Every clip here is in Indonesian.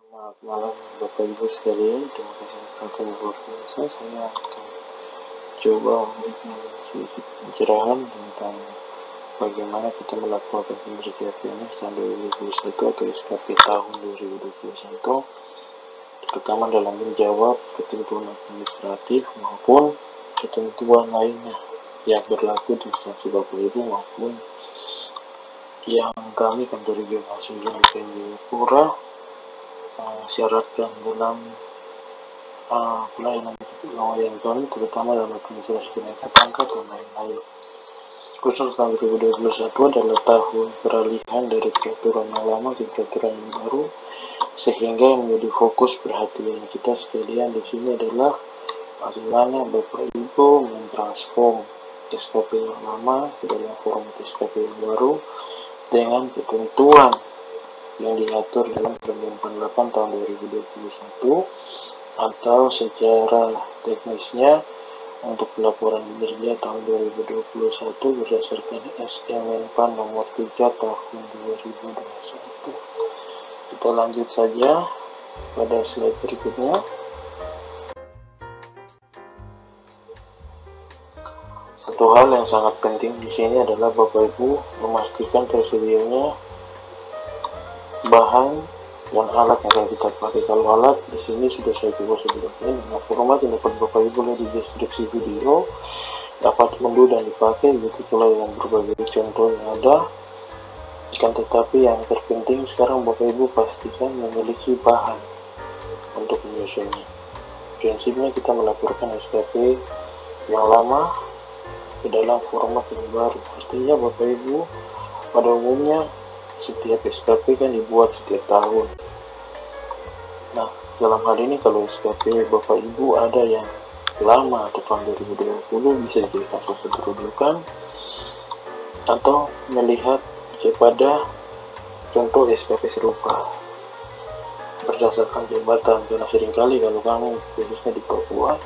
Selamat malam Bapak Ibu sekalian, terima kasih atas luar biasa. Saya akan coba memberikan sedikit pencerahan tentang bagaimana kita melakukan kinerja PNS tahun 2021 atau SKP tahun 2021, terutama dalam menjawab ketentuan administratif maupun ketentuan lainnya yang berlaku di instansi Bapak Ibu maupun yang kami kantor regional 9 Jayapura syaratkan dalam pelayanan kami, terutama dalam administrasi kenaikan pangkat dan lain-lain. Khusus tahun 2021 adalah tahun peralihan dari peraturan yang lama ke peraturan yang baru, sehingga yang menjadi fokus perhatian kita sekalian di sini adalah bagaimana Bapak Ibu mentransform SKP yang lama ke dalam format SKP yang baru dengan ketentuan yang diatur dalam Permen 48 tahun 2021, atau secara teknisnya untuk pelaporan kinerja tahun 2021 berdasarkan SMN-PAN nomor 3 tahun 2021. Kita lanjut saja pada slide berikutnya. Satu hal yang sangat penting di sini adalah Bapak Ibu memastikan tersedianya bahan dan alat yang akan kita pakai. Kalau alat di sini sudah saya coba sebelumnya dengan format yang dapat Bapak Ibu lihat di deskripsi video, dapat unduh dan dipakai, begitu pula yang berbagai contoh yang ada. Akan tetapi yang terpenting sekarang Bapak Ibu pastikan memiliki bahan untuk menyusunnya. Prinsipnya kita melaporkan SKP yang lama ke dalam format yang baru. Artinya Bapak Ibu pada umumnya setiap SKP kan dibuat setiap tahun. Nah, dalam hal ini kalau SKP Bapak Ibu ada yang lama atau tahun 2020, bisa dijadikan salah satu rujukan atau melihat kepada contoh SKP serupa berdasarkan jabatan, karena seringkali kalau kami khususnya di Papua,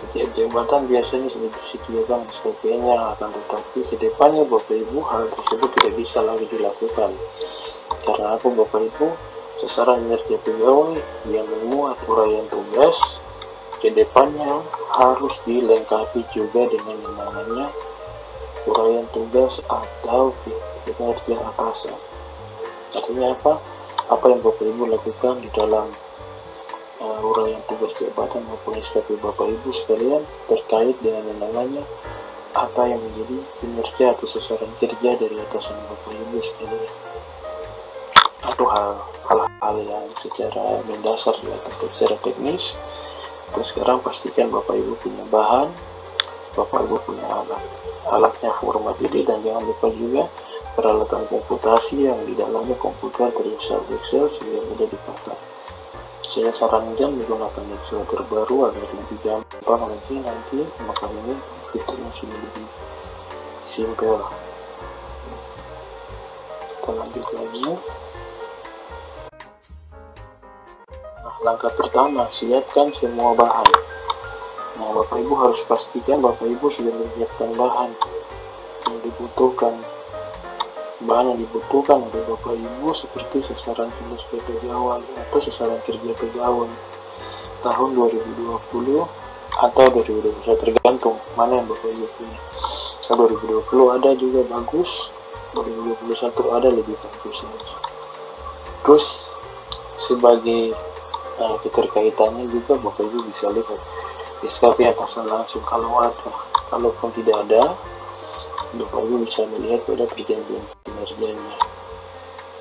setiap jabatan biasanya sudah disediakan SKP-nya, akan tetapi ke depannya Bapak Ibu hal tersebut tidak bisa lagi dilakukan. Karena apa Bapak Ibu? Sasaran kinerja pegawai yang memuat uraian tugas ke depannya harus dilengkapi juga dengan yang namanya uraian tugas atau kinerja atasan. Artinya apa? Apa yang Bapak Ibu lakukan di dalam uraian tugas jabatan maupun SKP Bapak Ibu sekalian terkait dengan yang namanya apa yang menjadi kinerja atau sasaran kerja dari atasan Bapak Ibu sekalian, atau hal-hal yang secara mendasar atau secara teknis. Terus sekarang pastikan Bapak Ibu punya bahan, Bapak Ibu punya alatnya format ini, dan jangan lupa juga peralatan komputasi yang di dalamnya komputer terlihat Excel sehingga mudah dipakai. Saya sarankan menggunakan Excel terbaru agar lebih gampang nanti makanya fiturnya sudah lebih simpel. Kita lanjut lagi. Nah, langkah pertama, siapkan semua bahan. Nah, Bapak Ibu harus pastikan Bapak Ibu sudah menyiapkan bahan yang dibutuhkan. Bahan yang dibutuhkan oleh Bapak Ibu seperti sasaran tugas pegawai atau sasaran kerja pegawai tahun 2020 atau 2021, tergantung mana yang Bapak Ibu punya. Kalau 2020 ada juga bagus, 2021 ada lebih bagus lagi. Terus sebagai keterkaitannya juga Bapak Ibu bisa lihat SKP atasan langsung kalau ada. Kalaupun tidak ada, Bapak Ibu bisa melihat pada perjanjian kinerjanya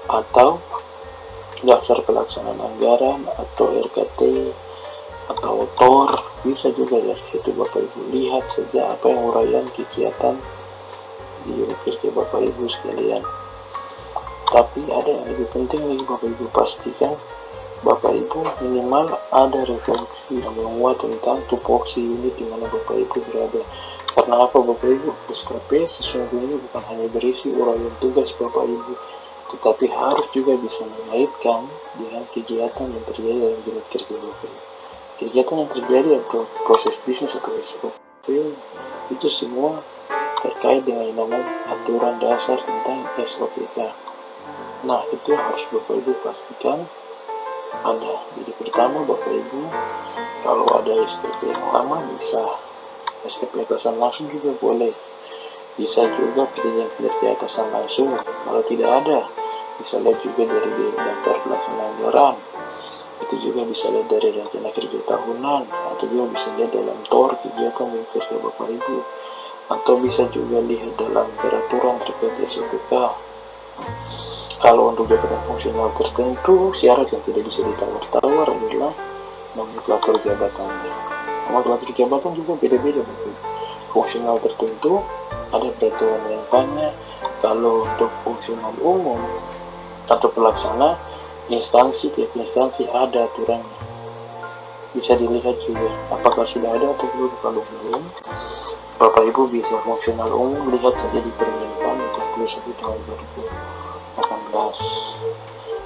atau daftar pelaksanaan anggaran atau RKT atau TOR. Bisa juga dari situ Bapak Ibu lihat saja apa yang uraian kegiatan di unit kerja Bapak Ibu sekalian. Tapi ada yang lebih penting lagi, Bapak Ibu pastikan Bapak Ibu minimal ada referensi yang memuat tentang tupoksi unit di mana Bapak Ibu berada. Karena apa Bapak Ibu? SKP sesungguhnya bukan hanya berisi uraian tugas Bapak Ibu, tetapi harus juga bisa mengaitkan dengan kegiatan yang terjadi dalam unit kerja Bapak Ibu. Kegiatan yang terjadi atau proses bisnis atau SKP itu semua terkait dengan namanya aturan dasar tentang SOPK. Nah, itu harus Bapak Ibu pastikan ada. Jadi pertama Bapak Ibu, kalau ada STP yang lama bisa STP atasan langsung juga boleh. Bisa juga kerja atasan langsung. Kalau tidak ada, bisa lihat juga dari daftar pelaksana anggaran. Itu juga bisa lihat dari rencana kerja tahunan, atau juga bisa lihat dalam TOR kegiatan yang kerja Bapak Ibu, atau bisa juga lihat dalam peraturan terkait SOPK. Kalau untuk jabatan fungsional tertentu, syarat yang tidak bisa ditawar-tawar adalah nomenklatur jabatannya. Nomenklatur jabatan juga beda-beda. Fungsional tertentu ada peraturan yang tanya. Kalau untuk fungsional umum atau pelaksana, tiap instansi ada aturannya. Bisa dilihat juga apakah sudah ada atau belum. Kalau belum, Bapak Ibu bisa fungsional umum lihat saja di Permenpan 41 tahun 2018.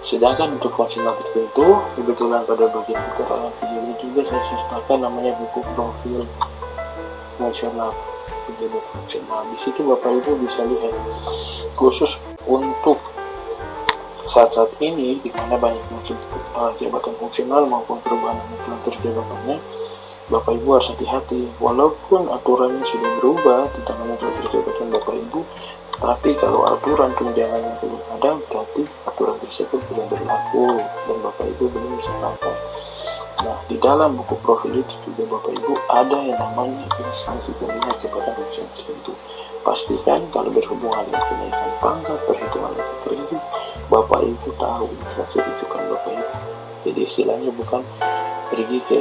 Sedangkan untuk fungsional tertentu, kebetulan pada bagian keterangan video ini juga saya sertakan namanya buku profil fungsional, pejabat fungsional. Di situ Bapak Ibu bisa lihat khusus untuk saat-saat ini di mana banyak jabatan fungsional maupun perubahan nomenklatur jabatannya. Bapak Ibu harus hati-hati, walaupun aturannya sudah berubah tentang nomenklatur jabatan Bapak Ibu, tapi kalau aturan tunjangannya belum ada, berarti aturan tersebut belum berlaku dan Bapak Ibu belum bisa pakai. Nah, di dalam buku profil itu juga Bapak Ibu ada yang namanya instansi pembina jabatan fungsional tertentu. Pastikan kalau berhubungan dengan kenaikan pangkat, perhitungan level tertentu, Bapak Ibu tahu instansi rujukan Bapak Ibu. Jadi istilahnya bukan pergi ke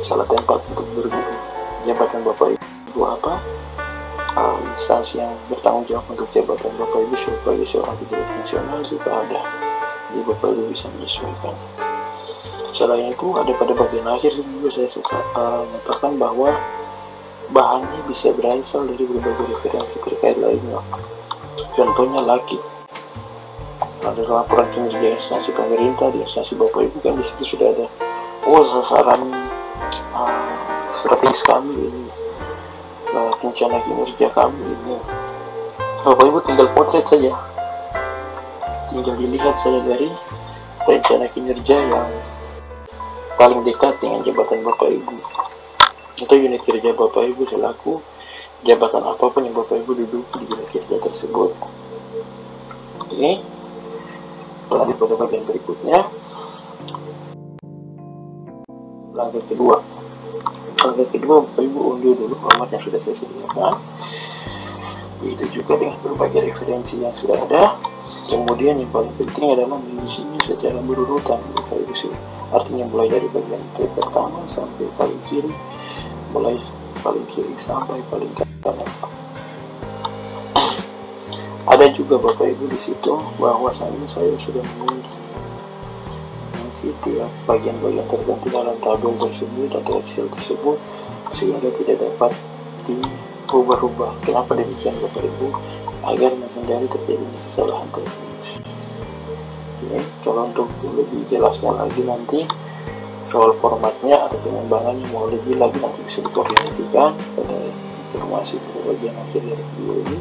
salah tempat untuk berguru. Jabatan Bapak Ibu apa? Instansi yang bertanggung jawab untuk jabatan Bapak Ibu sebagai seorang pejabat fungsional juga ada. Jadi Bapak Ibu bisa menyesuaikan. Selain itu, ada pada bagian akhir juga saya suka mengatakan bahwa bahannya bisa berasal dari berbagai referensi terkait lainnya. Contohnya laki. Ada laporan kinerja instansi pemerintah di instansi Bapak Ibu kan di situ sudah ada. Sasaran strategis kami ini, rencana kinerja kami ini. Bapak Ibu tinggal potret saja, tinggal dilihat saja dari rencana kinerja yang paling dekat dengan jabatan Bapak Ibu atau unit kerja Bapak Ibu selaku jabatan apapun yang Bapak Ibu duduk di unit kerja tersebut. Oke, lanjut pada bagian berikutnya. Langkah kedua, Bapak Ibu unduh dulu format yang sudah saya sediakan. Itu juga dengan berbagai referensi yang sudah ada. Kemudian yang paling penting adalah mengisinya secara berurutan, Bapak Ibu sih. Artinya mulai dari bagian pertama sampai paling kiri, mulai paling kiri sampai paling kanan. Ada juga Bapak Ibu di situ bahwasanya saya sudah mengunci tiap bagian-bagian tertentu dalam tabel tersebut atau Excel tersebut sehingga tidak dapat diubah-ubah. Kenapa demikian Bapak Ibu? Agar menghindari terjadinya kesalahan teknis. Oke, kalau untuk lebih jelasnya lagi nanti soal formatnya atau pengembangannya mau lebih lagi nanti bisa dikoordinasikan pada informasi pada bagian akhir dari video ini.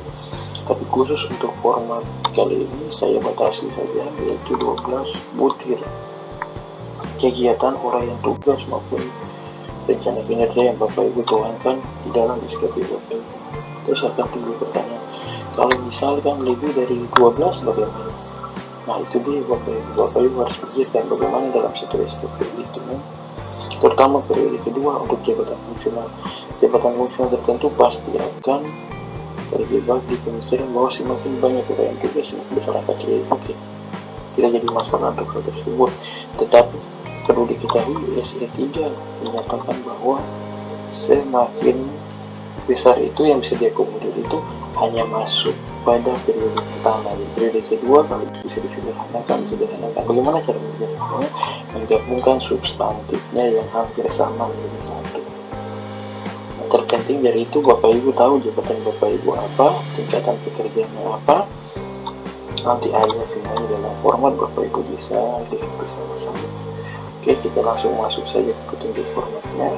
Tapi khusus untuk format kali ini saya batasi saja, yaitu 12 butir kegiatan uraian tugas maupun rencana kinerja yang Bapak Ibu tuangkan di dalam SKP Bapak Ibu. Terus akan timbul pertanyaan, kalau misalkan lebih dari 12 bagaimana? Nah itu dia Bapak Ibu harus pikirkan bagaimana dalam satu SKP itu, terutama periode kedua untuk jabatan fungsional. Jabatan fungsional tertentu pasti akan terjebak di pemikiran bahwa semakin banyak uraian tugas semakin besar angka oke, tidak jadi masalah untuk hal tersebut. Tetapi perlu diketahui SE3 menyatakan bahwa semakin besar itu yang bisa diakomodir itu hanya masuk pada periode pertama. Di periode kedua kalau bisa disederhanakan. Bagaimana cara menjelaskannya? Menggabungkan substantifnya yang hampir sama menjadi satu. Yang terpenting dari itu Bapak Ibu tahu jabatan Bapak Ibu apa, tingkatan pekerjaannya apa. Nanti aja semuanya dalam format Bapak Ibu bisa lihat bersama-sama. Oke, kita langsung masuk saja ke petunjuk formatnya.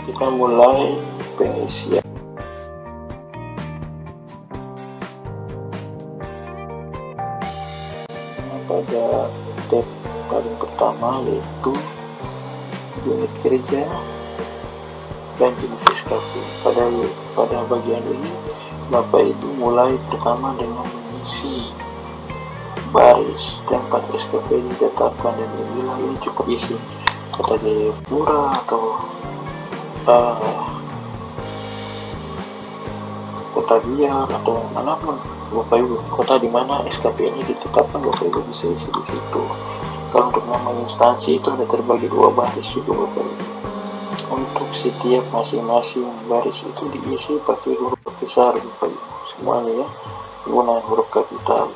Kita mulai pengisian pada tab paling pertama, yaitu unit kerja dan jenis SKP. Pada bagian ini Bapak Ibu mulai pertama dengan mengisi baris tempat SKP ditetapkan, dan inilah ini cukup isi kota Jayapura atau kota Biak atau manapun Bapak Ibu, kota di mana SKP ini ditetapkan, Bapak Ibu bisa isi di situ. Kalau untuk nama instansi itu ada terbagi dua baris juga Bapak Ibu. Untuk setiap masing-masing baris itu diisi pakai huruf besar Bapak Ibu semuanya ya, menggunakan huruf kapital.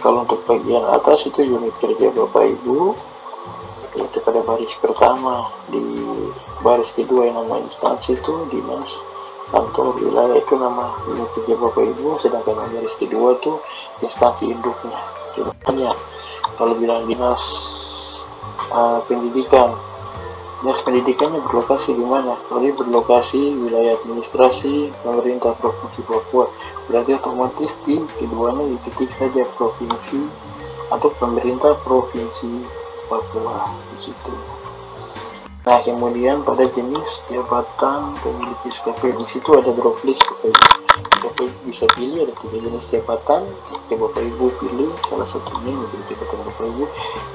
Kalau untuk bagian atas itu unit kerja Bapak Ibu, itu pada baris pertama. Di baris kedua yang nama instansi itu dinas, kantor, wilayah, itu nama unit kerja Bapak Ibu. Sedangkan yang baris kedua itu instansi induknya. Contohnya kalau bilang dinas pendidikan, dinas pendidikannya berlokasi di mana? Kalau berlokasi wilayah administrasi pemerintah Provinsi Papua, berarti otomatis di keduanya diketik saja provinsi atau pemerintah Provinsi Papua di situ. Nah, kemudian pada jenis jabatan pemilik SKP, di situ ada drop list Bapak Ibu. Bapak Ibu bisa pilih, ada 3 jenis jabatan. Bapak Ibu pilih salah satunya menjadi jabatan Bapak Ibu.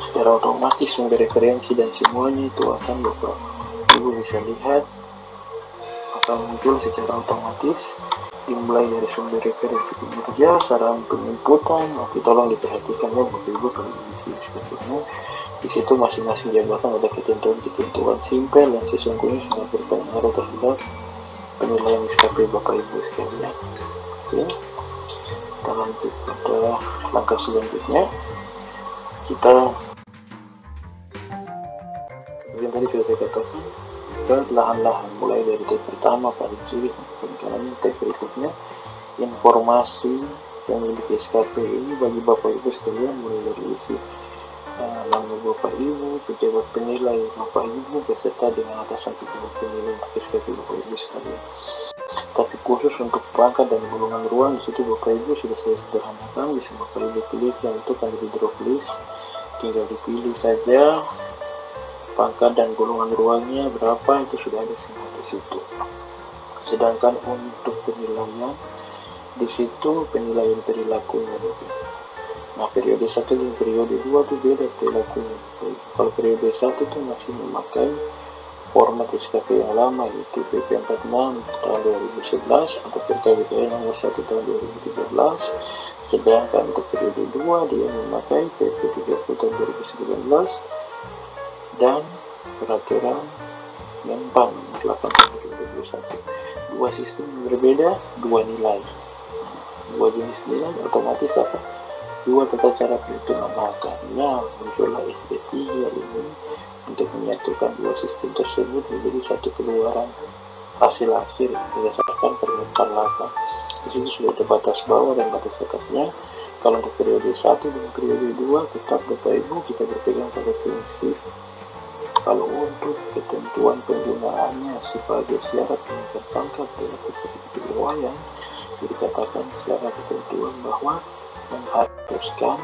Secara otomatis sumber referensi dan semuanya itu akan Bapak Ibu bisa lihat akan muncul secara otomatis, dimulai dari sumber referensi kinerja, saran penginputan. Oke, tolong diperhatikan ya Bapak Ibu kalau di SKP-nya. Di situ masing-masing jabatan ada ketentuan-ketentuan simpel yang sesungguhnya sangat berpengaruh terhadap penilaian SKP Bapak Ibu sekalian. Oke, kita lanjut pada langkah selanjutnya. Kita yang tadi sudah saya katakan, kita lahan-lahan mulai dari tab pertama paling kiri sampai kanan. Tab berikutnya informasi pemilik SKP ini bagi Bapak Ibu sekalian, mulai dari isi nama Bapak Ibu, pejabat penilai Bapak Ibu beserta dengan atasan pejabat penilai SKP Bapak Ibu sekalian. Tapi khusus untuk pangkat dan golongan ruang, di situ Bapak Ibu sudah saya sederhanakan, bisa Bapak Ibu pilih yang itu kan di drop list, tinggal dipilih saja pangkat dan golongan ruangnya berapa, itu sudah ada semua di situ. Sedangkan untuk penilaian di situ penilaian perilakunya Bapak. Nah, periode 1 dan periode 2 itu beda perilakunya. Kalau periode 1 itu masih memakai format SKP yang lama, yaitu PP 46 tahun 2011 atau PKWKN nomor 1 tahun 2013. Sedangkan untuk periode 2 dia memakai PP 30 tahun 2019 dan peraturan Menpan nomor 8 tahun 2021. Dua sistem berbeda, dua nilai, dua jenis nilai, otomatis apa? Dua tata cara perhitungan. Makanya muncullah SD3 ini untuk menyatukan dua sistem tersebut menjadi satu keluaran hasil akhir berdasarkan permintaan 8. Di sini sudah ada batas bawah dan batas atasnya. Kalau untuk periode 1 dan periode 2 tetap Bapak Ibu kita berpegang pada prinsip kalau untuk ketentuan penggunaannya sebagai syarat peningkat pangkat dalam posisi kepegawaian, dikatakan secara ketentuan bahwa mengharuskan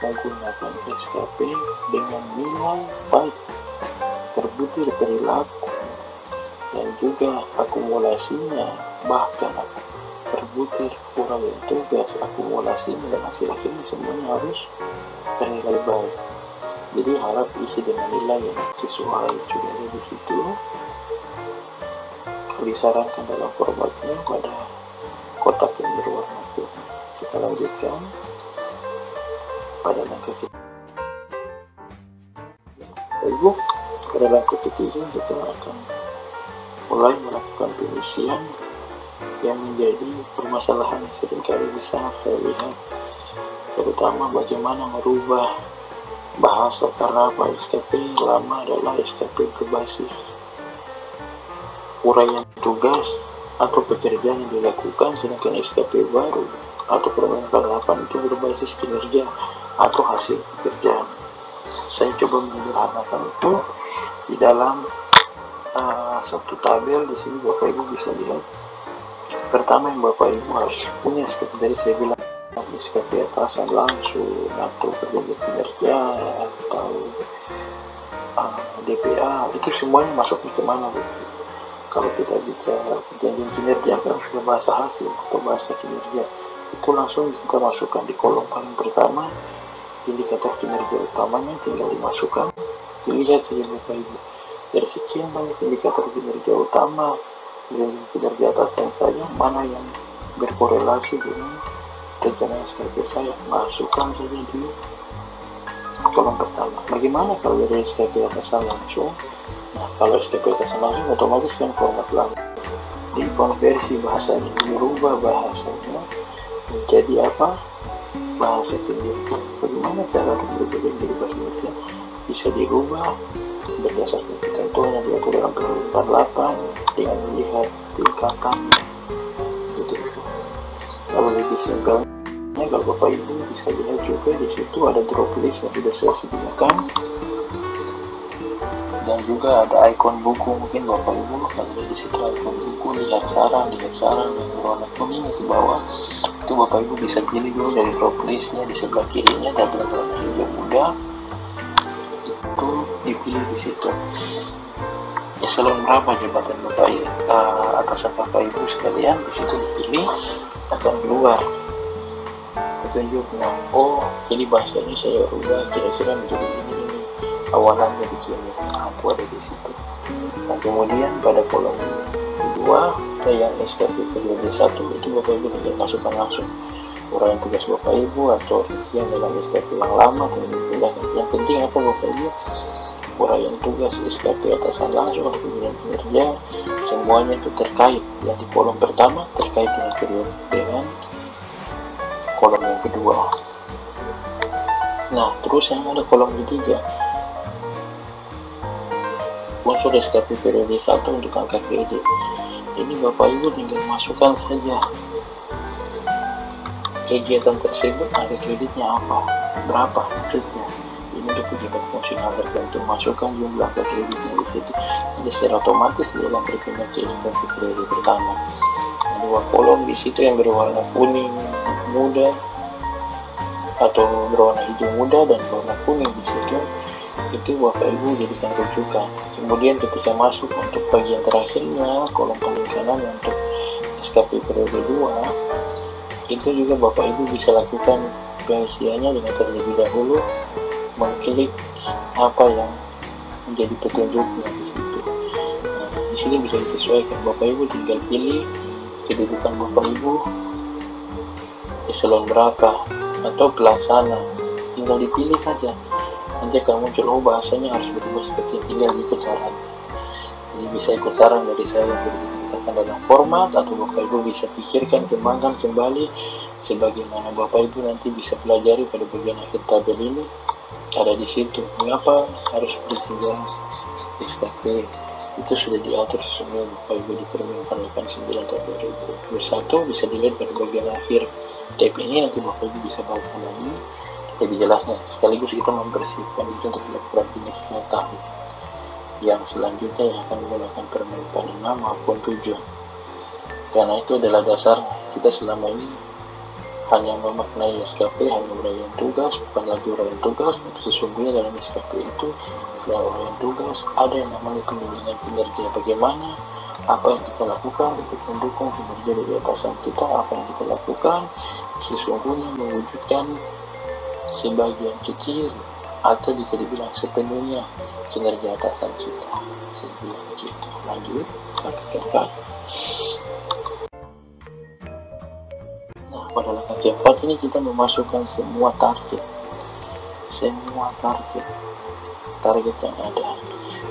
menggunakan SKP dengan nilai baik terbutir perilaku dan juga akumulasinya, bahkan terbutir uraian tugas, akumulasinya dan hasil akhirnya semuanya harus bernilai baik. Jadi harap isi dengan nilai yang sesuai sudah ada di situ. Disarankan dalam formatnya pada kotak yang berwarna putih. Kita lanjutkan pada langkah ketiga. Ibu, pada langkah ketiga kita akan mulai melakukan pengisian yang menjadi permasalahan yang seringkali bisa saya lihat, terutama bagaimana merubah bahasa. Karena apa? SKP lama adalah SKP berbasis uraian tugas atau pekerjaan yang dilakukan, sedangkan SKP baru atau Permen 48 itu berbasis kinerja atau hasil pekerjaan. Saya coba menyederhanakan itu di dalam satu tabel. Di sini Bapak Ibu bisa lihat. Pertama yang Bapak Ibu harus punya, seperti tadi saya bilang, SKP atasan langsung atau perjanjian kinerja atau DPA, itu semuanya masuknya kemana Bu? Kalau kita bicara perjanjian kinerja kan sudah bahasa hasil atau bahasa kinerja, itu langsung kita masukkan di kolom paling pertama. Indikator kinerja utamanya tinggal dimasukkan, dilihat saja Bapak Ibu. Dari sekian banyak indikator kinerja utama dan kinerja atasan saya, mana yang berkorelasi dengan rencana SKP saya, masukkan saja di kolom pertama. Bagaimana kalau dari SKP atasan langsung? Nah, kalau SKP atasan langsung otomatis kan format lama, dikonversi bahasanya, dirubah bahasanya menjadi apa? Bahasa kinerja. Bagaimana cara kinerja menjadi bahasa kinerja? Bisa dirubah berdasarkan ketentuan yang diatur dalam Peraturan 48 dengan melihat tingkatan gitu. Kalau lebih simpelnya, kalau Bapak Ibu bisa lihat juga di situ ada drop list yang sudah saya sediakan, dan juga ada ikon buku. Mungkin Bapak Ibu kalau di situ ikon buku, lihat saran yang berwarna kuning di bawah, itu Bapak Ibu bisa pilih dulu dari drop listnya. Di sebelah kirinya ada berwarna hijau muda, itu dipilih di situ. Eselon berapa jabatan Bapak Ibu, atasan Bapak Ibu sekalian, di situ dipilih, akan keluar petunjuknya. Oh, jadi bahasanya saya ubah kira-kira menjadi ini awalannya begini. Itu ada di situ. Nah, kemudian pada kolom kedua yang SKP periode 1 itu Bapak Ibu tinggal masukkan langsung uraian tugas Bapak Ibu atau yang dalam SKP yang lama dan dipindahkan. Yang penting apa Bapak Ibu? Uraian tugas SKP atasan langsung atau pembinaan kinerja, semuanya itu terkait. Yang di kolom pertama terkait dengan periode dengan kolom yang kedua. Nah, terus yang ada kolom ketiga, unsur SKP periode 1 untuk angka kredit. Ini Bapak Ibu tinggal masukkan saja kegiatan tersebut, angka kreditnya apa, berapa maksudnya. Ini untuk pejabat fungsional tertentu, masukkan jumlah angka kreditnya di situ. Jadi secara otomatis dia akan berpindah ke SKP periode pertama. Ada dua kolom di situ yang berwarna kuning muda atau berwarna hijau muda dan berwarna kuning di situ. Itu Bapak Ibu jadikan rujukan. Kemudian ketika masuk untuk bagian terakhirnya, kolom paling kanan untuk SKP periode 2, itu juga Bapak Ibu bisa lakukan pengisiannya dengan terlebih dahulu mengklik apa yang menjadi petunjuknya di situ. Nah, di sini bisa disesuaikan. Bapak Ibu tinggal pilih kedudukan Bapak Ibu, eselon berapa atau pelaksana, tinggal dipilih saja. Nanti akan muncul, oh bahasanya harus berubah seperti, tinggal ikut saran. Jadi bisa ikut saran dari saya untuk dikatakan dalam format, atau Bapak Ibu bisa pikirkan, kembangkan kembali sebagaimana Bapak Ibu nanti bisa pelajari pada bagian akhir tabel ini. Ada di situ mengapa harus berjenjang SKP, itu sudah diatur semua Bapak Ibu di Permen 89 tahun 2021. Bisa dilihat pada bagian akhir tab ini, nanti Bapak Ibu bisa baca lagi lebih jelasnya. Sekaligus kita mempersiapkan itu untuk laporan kinerja tahun yang selanjutnya yang akan menggunakan Permen 46 maupun 7. Karena itu adalah dasar kita selama ini hanya memaknai SKP, hanya uraian tugas, bukan lagi uraian tugas. Sesungguhnya dalam SKP itu selain uraian tugas ada yang namanya pembimbingan kinerja. Bagaimana apa yang kita lakukan untuk mendukung kinerja dari atasan kita, apa yang kita lakukan sesungguhnya mewujudkan sebagian kecil atau bisa dibilang sepenuhnya kinerja atasan kita. Sebelum kita lanjut langkah. Nah, pada langkah keempat ini kita memasukkan semua target yang ada.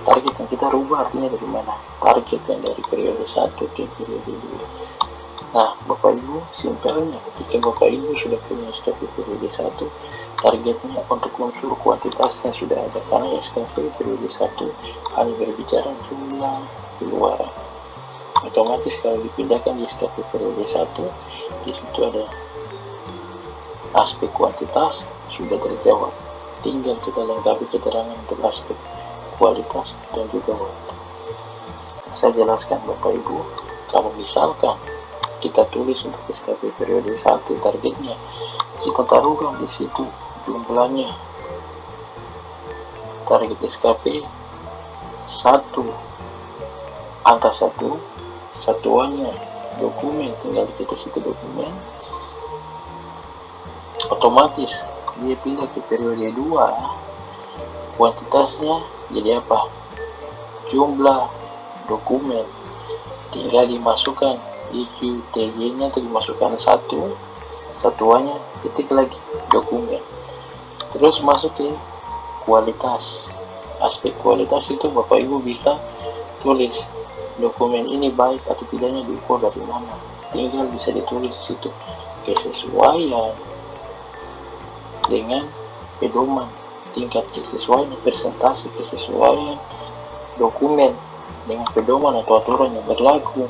Target yang kita rubah artinya dari mana? Target yang dari periode 1 ke periode 2. Nah, Bapak Ibu, simpelnya ketika Bapak Ibu sudah punya SKP periode 1, targetnya untuk unsur kuantitasnya sudah ada, karena SKP periode 1 hanya berbicara jumlah keluaran. Otomatis kalau dipindahkan di SKP periode 1, di situ ada aspek kuantitas sudah terjawab, tinggal kita lengkapi keterangan untuk aspek kualitas dan juga waktu. Saya jelaskan Bapak Ibu, kalau misalkan kita tulis untuk SKP periode 1 targetnya, kita taruhkan di situ jumlahnya. Target SKP 1, angka 1, satuannya dokumen, tinggal diketik situ dokumen, otomatis dia pindah ke periode 2. Kuantitasnya jadi apa? Jumlah dokumen, tinggal dimasukkan IQTJ nya atau dimasukkan 1, satuannya ketik lagi dokumen, terus masuk ke kualitas. Aspek kualitas itu Bapak Ibu bisa tulis dokumen ini baik atau tidaknya diukur dari mana, tinggal bisa ditulis di situ kesesuaian dengan pedoman, tingkat kesesuaian, presentasi kesesuaian dokumen dengan pedoman atau aturan yang berlaku.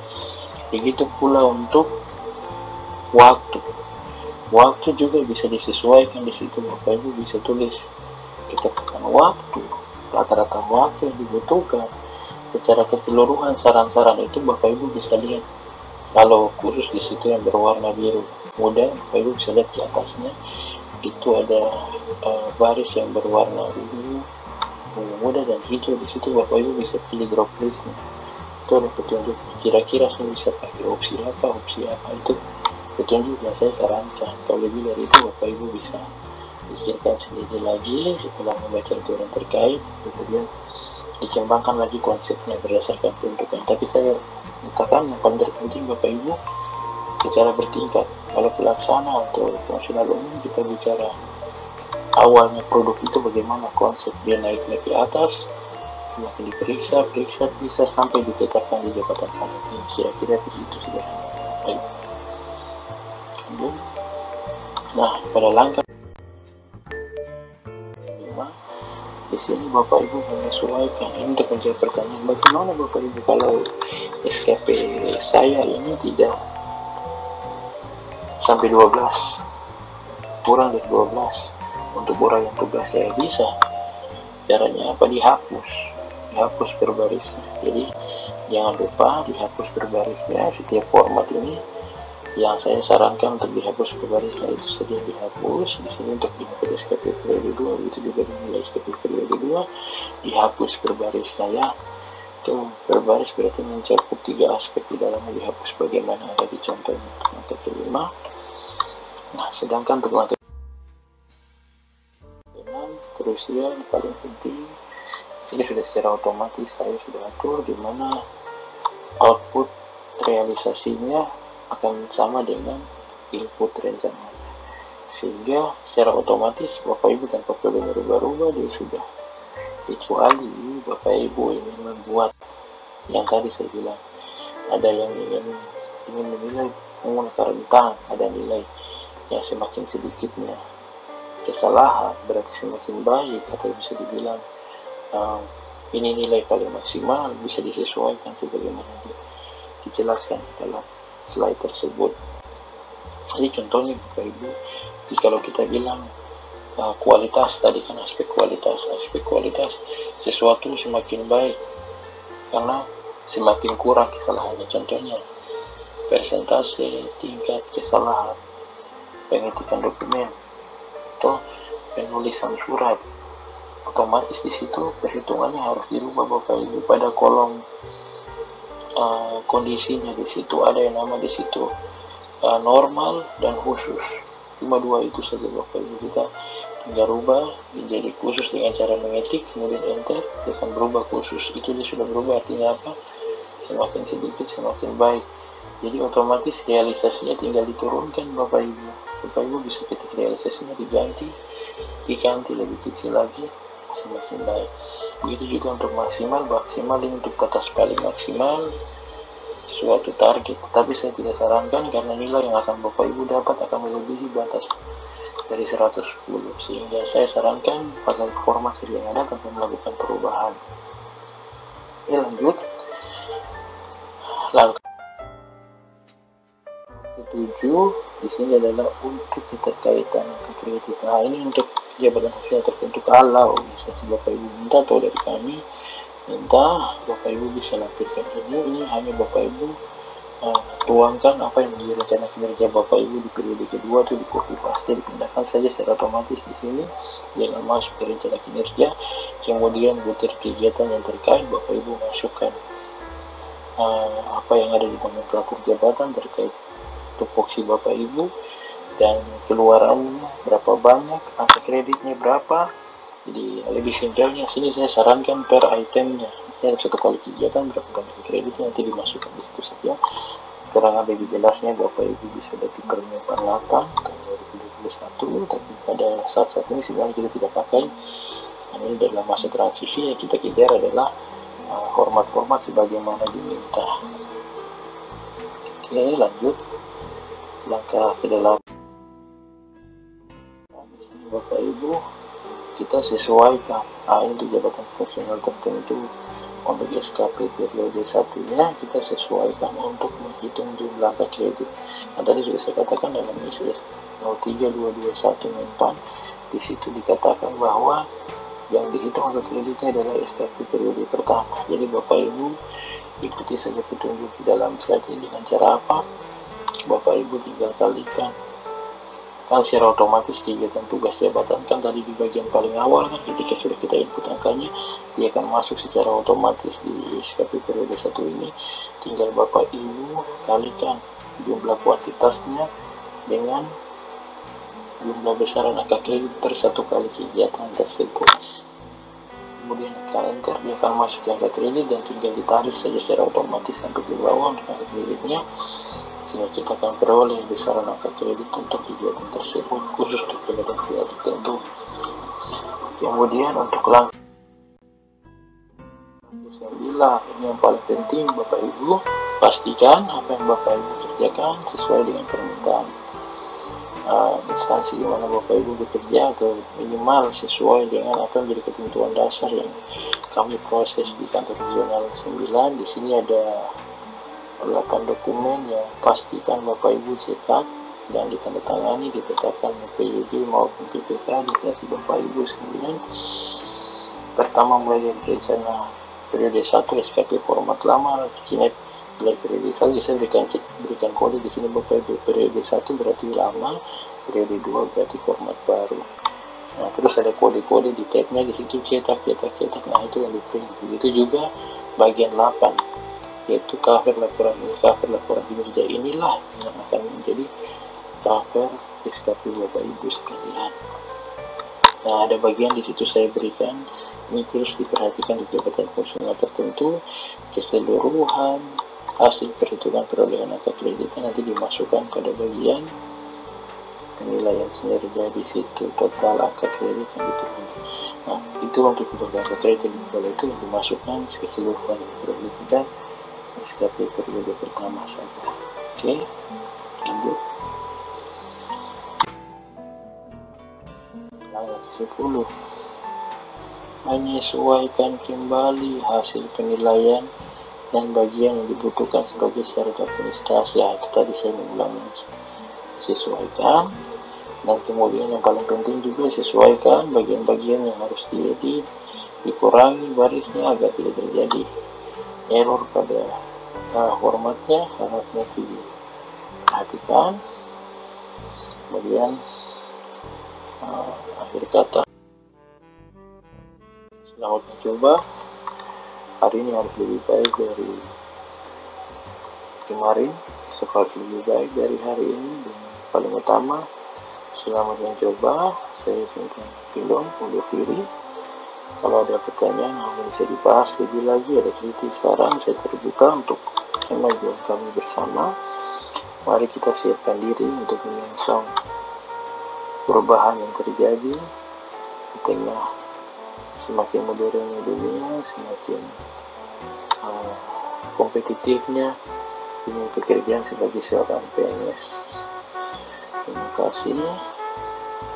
Begitu pula untuk waktu. Waktu juga bisa disesuaikan di situ. Bapak Ibu bisa tulis kita tekan waktu, rata-rata waktu yang dibutuhkan. Secara keseluruhan saran-saran itu Bapak Ibu bisa lihat. Kalau khusus di situ yang berwarna biru muda, Bapak Ibu bisa lihat di atasnya itu ada baris yang berwarna biru muda dan hijau. Di situ Bapak Ibu bisa pilih drop listnya, itu ada petunjuk kira-kira saya bisa pakai opsi apa itu petunjuk yang saya sarankan. Kalau lebih dari itu Bapak Ibu bisa pikirkan sendiri lagi setelah membaca aturan terkait, kemudian dikembangkan lagi konsepnya berdasarkan peruntukan. Tapi saya katakan yang paling terpenting Bapak Ibu secara bertingkat. Kalau pelaksana atau fungsional umum kita bicara awalnya produk itu bagaimana konsep dia naik ke atas, semakin diperiksa bisa sampai ditetapkan di jabatan panitia. Kira-kira begitu sederhana. Baik. Nah, pada langkah 5 di sini Bapak Ibu menyesuaikan. Ini untuk menjawab pertanyaan bagaimana Bapak Ibu kalau SKP saya ini tidak sampai 12, kurang dari 12 untuk orang yang tugas saya bisa. Caranya apa? Dihapus per barisnya. Jadi jangan lupa dihapus per barisnya. Setiap format ini yang saya sarankan untuk dihapus per barisnya itu saja dihapus. Di sini untuk input SKP periode 2, itu juga dimulai SKP periode 2 dihapus per barisnya ya. Itu per baris berarti mencakup 3 aspek di dalamnya dihapus bagaimana ada di contohnya untuk langkah kelima. Nah, sedangkan untuk langkah krusial paling penting ini sudah secara otomatis saya sudah atur di mana output realisasinya akan sama dengan input rencananya, sehingga secara otomatis Bapak Ibu tanpa perlu merubah-rubah dia sudah, kecuali Bapak Ibu ingin membuat yang tadi saya bilang ada yang ingin menilai menggunakan rentang, ada nilai yang semakin sedikitnya kesalahan berarti semakin baik, atau bisa dibilang ini nilai paling maksimal, bisa disesuaikan sebagaimana dijelaskan dalam slide tersebut. Jadi contohnya Bapak Ibu, kalau kita bilang kualitas tadi kan aspek kualitas sesuatu semakin baik karena semakin kurang kesalahannya. Contohnya persentase tingkat kesalahan pengetikan dokumen atau penulisan surat, otomatis di situ perhitungannya harus dirubah Bapak Ibu pada kolom kondisinya. Di situ ada yang nama di situ normal dan khusus, cuma 2 itu saja Bapak Ibu. Kita tinggal rubah menjadi khusus dengan cara mengetik, kemudian enter, dia akan berubah khusus. Itu dia sudah berubah, artinya apa? Semakin sedikit semakin baik. Jadi otomatis realisasinya tinggal diturunkan Bapak Ibu. Bapak Ibu bisa ketik realisasinya diganti lebih kecil lagi, semakin baik. Begitu juga untuk maksimal ini untuk batas paling maksimal suatu target, tapi saya tidak sarankan karena nilai yang akan Bapak Ibu dapat akan melebihi batas dari 110, sehingga saya sarankan pada format yang ada tanpa melakukan perubahan. Ini lanjut langkah 7 di sini adalah untuk keterkaitan angka kredit. Nah, ini untuk jabatan khusus tertentu. Kalau misalnya Bapak Ibu minta atau dari kami minta, Bapak Ibu bisa lampirkan ini hanya Bapak Ibu tuangkan apa yang menjadi rencana kinerja Bapak Ibu di periode kedua itu di copy paste, dipindahkan saja secara otomatis di sini, jangan masuk ke rencana kinerja. Kemudian butir kegiatan yang terkait Bapak Ibu masukkan apa yang ada di nomenklatur jabatan terkait tupoksi Bapak Ibu dan keluarannya berapa banyak, angka kreditnya berapa. Jadi lebih simpelnya sini saya sarankan per itemnya, saya satu kali kegiatan berapa banyak kreditnya nanti dimasukkan di situ saja. Kurang lebih jelasnya Bapak Ibu bisa dari pernyataan 8 tahun 2021, tapi pada saat ini sebenarnya kita tidak pakai. Ini dalam masa transisi yang kita kejar adalah format-format sebagaimana diminta. Oke, lanjut langkah ke dalam. Di sini Bapak Ibu kita sesuaikan ini untuk jabatan profesional tertentu. Untuk SKP periode 1-nya kita sesuaikan untuk menghitung jumlah angka kredit. Nah, tadi sudah saya katakan dalam ISS 03221 Menpan, di situ dikatakan bahwa yang dihitung angka kreditnya adalah SKP periode pertama. Jadi Bapak Ibu ikuti saja petunjuk di dalam slide ini. Dengan cara apa? Bapak Ibu tinggal kalikan kan secara otomatis kegiatan tugas jabatan kan tadi di bagian paling awal kan, ketika sudah kita input angkanya dia akan masuk secara otomatis di SKP periode 1 ini. Tinggal Bapak Ibu kalikan jumlah kuantitasnya dengan jumlah besaran angka kredit per satu kali kegiatan tersebut. Kemudian enter, dia akan masuk ke angka kredit dan tinggal ditarik saja secara otomatis sampai di bawah untuk angka kreditnya. Sehingga kita akan peroleh besaran angka kredit untuk kegiatan tersebut khusus untuk kegiatan tertentu. Kemudian untuk langkah 9, ini yang paling penting Bapak Ibu, pastikan apa yang Bapak Ibu kerjakan sesuai dengan permintaan instansi di mana Bapak Ibu bekerja, atau minimal sesuai dengan apa yang menjadi ketentuan dasar yang kami proses di kantor regional 9. Di sini ada 8 dokumen yang pastikan Bapak Ibu cetak dan ditandatangani, ditetapkan PYD maupun PPK di sesi Bapak Ibu 9. Pertama mulai dari rencana periode 1 SKP format lama, kini mulai periode 1 saya berikan kode di sini Bapak Ibu. Periode 1 berarti lama, periode 2 berarti format baru. Nah, terus ada kode-kode di tabnya di situ cetak. Nah, itu yang di print. Begitu juga bagian 8, yaitu cover laporan kinerja. Inilah yang akan menjadi cover SKP Bapak Ibu sekalian. Nah, ada bagian di situ saya berikan, ini terus diperhatikan di jabatan fungsional tertentu, keseluruhan hasil perhitungan perolehan angka kreditnya nanti dimasukkan pada bagian penilaian kinerja. Di situ total angka kredit yang diterima. Nah, itu untuk angka kredit yang diperoleh itu dimasukkan keseluruhan kredit kita SKP periode pertama saja. Oke, lanjut. Langkah 10, menyesuaikan kembali hasil penilaian dan bagian yang dibutuhkan sebagai syarat administrasi. Itu tadi saya mengulangi, sesuaikan. Dan kemudian yang paling penting juga sesuaikan bagian-bagian yang harus diedit, dikurangi barisnya agar tidak terjadi error pada formatnya, harapnya diperhatikan. Kemudian akhir kata, selamat mencoba. Hari ini harus lebih baik dari kemarin, seperti lebih baik dari hari ini. Dan paling utama, selamat mencoba. Saya Vincent Pindong undur diri. Kalau ada pertanyaan yang bisa dibahas lebih lagi, ada kritik, saran, saya terbuka untuk kemajuan kami bersama. Mari kita siapkan diri untuk menyongsong perubahan yang terjadi di tengah semakin modernnya dunia, semakin kompetitifnya dunia pekerjaan sebagai seorang PNS. Terima kasih.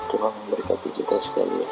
Tuhan memberkati kita sekalian.